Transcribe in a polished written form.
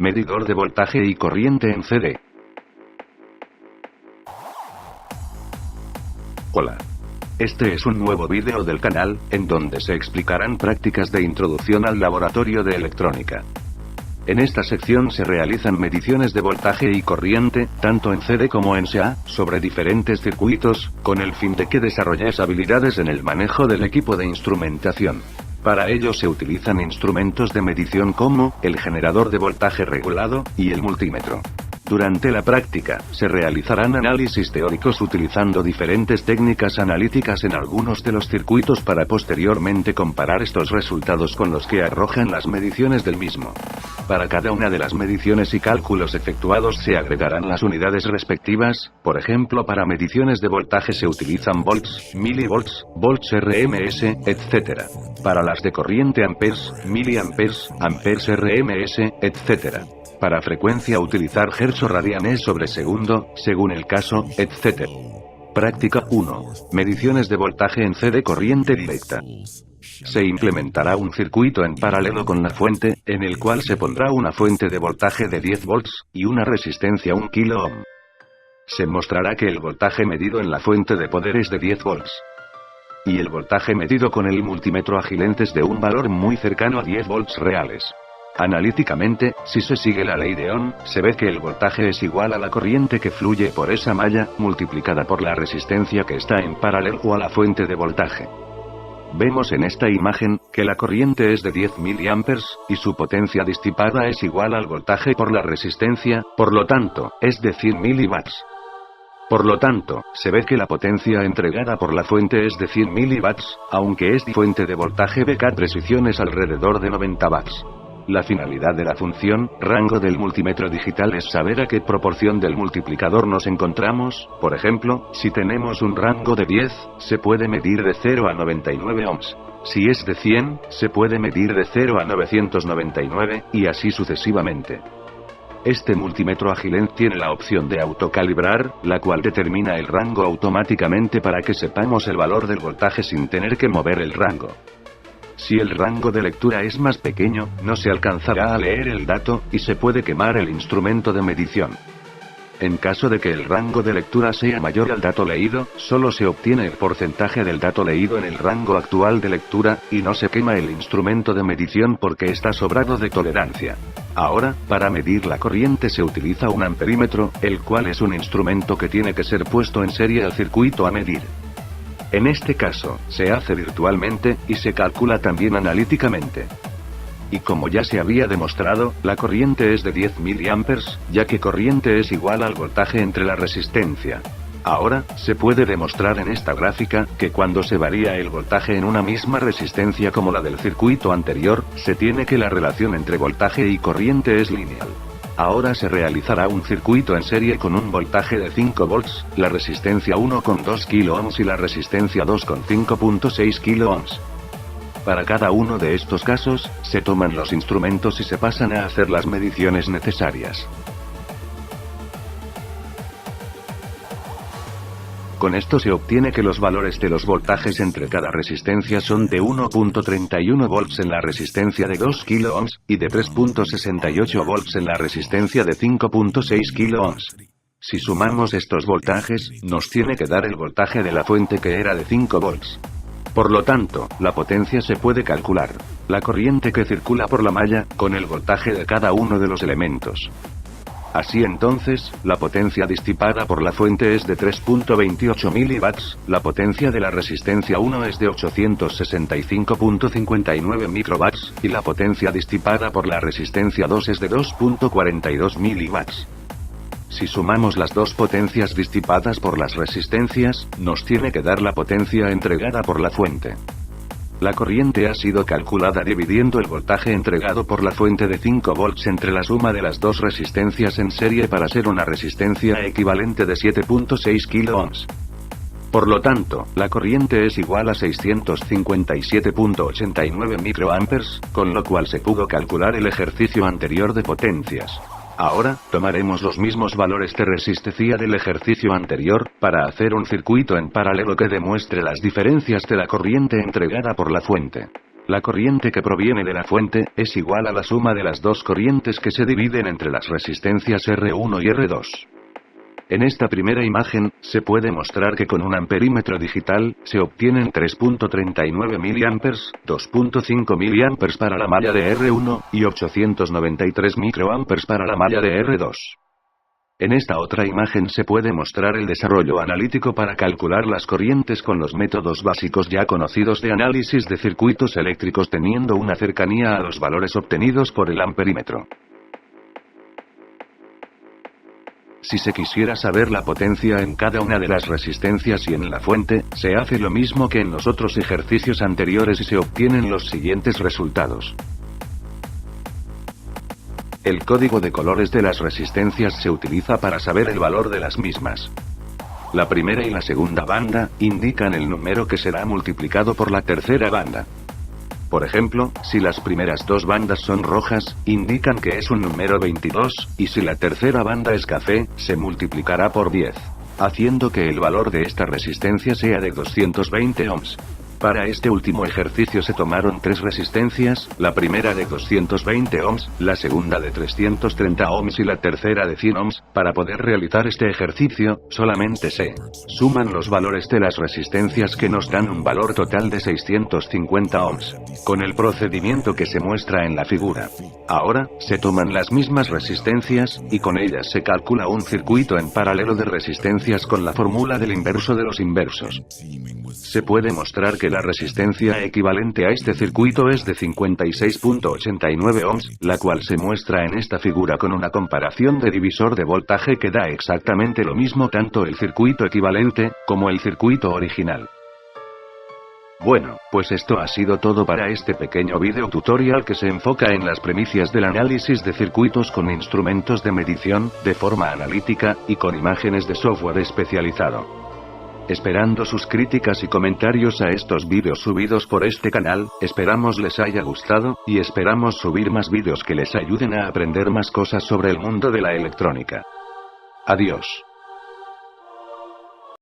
Medidor de voltaje y corriente en CD. Hola. Este es un nuevo vídeo del canal, en donde se explicarán prácticas de introducción al laboratorio de electrónica. En esta sección se realizan mediciones de voltaje y corriente, tanto en CD como en SA, sobre diferentes circuitos, con el fin de que desarrolles habilidades en el manejo del equipo de instrumentación. Para ello se utilizan instrumentos de medición como el generador de voltaje regulado y el multímetro. Durante la práctica, se realizarán análisis teóricos utilizando diferentes técnicas analíticas en algunos de los circuitos para posteriormente comparar estos resultados con los que arrojan las mediciones del mismo. Para cada una de las mediciones y cálculos efectuados se agregarán las unidades respectivas, por ejemplo para mediciones de voltaje se utilizan volts, milivolts, volts RMS, etc. Para las de corriente amperes, miliamperes, amperes RMS, etc. Para frecuencia utilizar hertz o radianes sobre segundo, según el caso, etc. Práctica 1. Mediciones de voltaje en CD corriente directa. Se implementará un circuito en paralelo con la fuente, en el cual se pondrá una fuente de voltaje de 10 volts, y una resistencia 1 kΩ. Se mostrará que el voltaje medido en la fuente de poder es de 10 volts. Y el voltaje medido con el multímetro agilente es de un valor muy cercano a 10 volts reales. Analíticamente, si se sigue la ley de Ohm, se ve que el voltaje es igual a la corriente que fluye por esa malla, multiplicada por la resistencia que está en paralelo a la fuente de voltaje. Vemos en esta imagen, que la corriente es de 10 mA, y su potencia disipada es igual al voltaje por la resistencia, por lo tanto, es de 100 mW. Por lo tanto, se ve que la potencia entregada por la fuente es de 100 mW, aunque esta fuente de voltaje BK precisión es alrededor de 90 watts. La finalidad de la función, rango del multímetro digital es saber a qué proporción del multiplicador nos encontramos. Por ejemplo, si tenemos un rango de 10, se puede medir de 0 a 99 ohms. Si es de 100, se puede medir de 0 a 999, y así sucesivamente. Este multímetro Agilent tiene la opción de autocalibrar, la cual determina el rango automáticamente para que sepamos el valor del voltaje sin tener que mover el rango. Si el rango de lectura es más pequeño, no se alcanzará a leer el dato, y se puede quemar el instrumento de medición. En caso de que el rango de lectura sea mayor al dato leído, solo se obtiene el porcentaje del dato leído en el rango actual de lectura, y no se quema el instrumento de medición porque está sobrado de tolerancia. Ahora, para medir la corriente se utiliza un amperímetro, el cual es un instrumento que tiene que ser puesto en serie al circuito a medir. En este caso, se hace virtualmente, y se calcula también analíticamente. Y como ya se había demostrado, la corriente es de 10 mA, ya que corriente es igual al voltaje entre la resistencia. Ahora, se puede demostrar en esta gráfica, que cuando se varía el voltaje en una misma resistencia como la del circuito anterior, se tiene que la relación entre voltaje y corriente es lineal. Ahora se realizará un circuito en serie con un voltaje de 5 volts, la resistencia 1,2 kΩ y la resistencia 2 con 5,6 kΩ. Para cada uno de estos casos, se toman los instrumentos y se pasan a hacer las mediciones necesarias. Con esto se obtiene que los valores de los voltajes entre cada resistencia son de 1.31 volts en la resistencia de 2 kΩ, y de 3.68 volts en la resistencia de 5.6 kΩ. Si sumamos estos voltajes, nos tiene que dar el voltaje de la fuente que era de 5 volts. Por lo tanto, la potencia se puede calcular. La corriente que circula por la malla, con el voltaje de cada uno de los elementos. Así entonces, la potencia disipada por la fuente es de 3.28 mW, la potencia de la resistencia 1 es de 865.59 microwatts, y la potencia disipada por la resistencia 2 es de 2.42 mW. Si sumamos las dos potencias disipadas por las resistencias, nos tiene que dar la potencia entregada por la fuente. La corriente ha sido calculada dividiendo el voltaje entregado por la fuente de 5 volts entre la suma de las dos resistencias en serie para ser una resistencia equivalente de 7.6 kΩ. Por lo tanto, la corriente es igual a 657.89 microamperes, con lo cual se pudo calcular el ejercicio anterior de potencias. Ahora, tomaremos los mismos valores de resistencia del ejercicio anterior, para hacer un circuito en paralelo que demuestre las diferencias de la corriente entregada por la fuente. La corriente que proviene de la fuente, es igual a la suma de las dos corrientes que se dividen entre las resistencias R1 y R2. En esta primera imagen, se puede mostrar que con un amperímetro digital, se obtienen 3.39 mA, 2.5 mA para la malla de R1, y 893 microamperes para la malla de R2. En esta otra imagen se puede mostrar el desarrollo analítico para calcular las corrientes con los métodos básicos ya conocidos de análisis de circuitos eléctricos teniendo una cercanía a los valores obtenidos por el amperímetro. Si se quisiera saber la potencia en cada una de las resistencias y en la fuente, se hace lo mismo que en los otros ejercicios anteriores y se obtienen los siguientes resultados. El código de colores de las resistencias se utiliza para saber el valor de las mismas. La primera y la segunda banda indican el número que será multiplicado por la tercera banda. Por ejemplo, si las primeras dos bandas son rojas, indican que es un número 22, y si la tercera banda es café, se multiplicará por 10, haciendo que el valor de esta resistencia sea de 220 ohms. Para este último ejercicio se tomaron tres resistencias, la primera de 220 ohms, la segunda de 330 ohms y la tercera de 100 ohms. Para poder realizar este ejercicio, solamente se suman los valores de las resistencias que nos dan un valor total de 650 ohms, con el procedimiento que se muestra en la figura. Ahora, se toman las mismas resistencias, y con ellas se calcula un circuito en paralelo de resistencias con la fórmula del inverso de los inversos. Se puede mostrar que la resistencia equivalente a este circuito es de 56.89 ohms, la cual se muestra en esta figura con una comparación de divisor de voltaje que da exactamente lo mismo tanto el circuito equivalente, como el circuito original. Bueno, pues esto ha sido todo para este pequeño video tutorial que se enfoca en las premisas del análisis de circuitos con instrumentos de medición, de forma analítica, y con imágenes de software especializado. Esperando sus críticas y comentarios a estos vídeos subidos por este canal, esperamos les haya gustado, y esperamos subir más vídeos que les ayuden a aprender más cosas sobre el mundo de la electrónica. Adiós.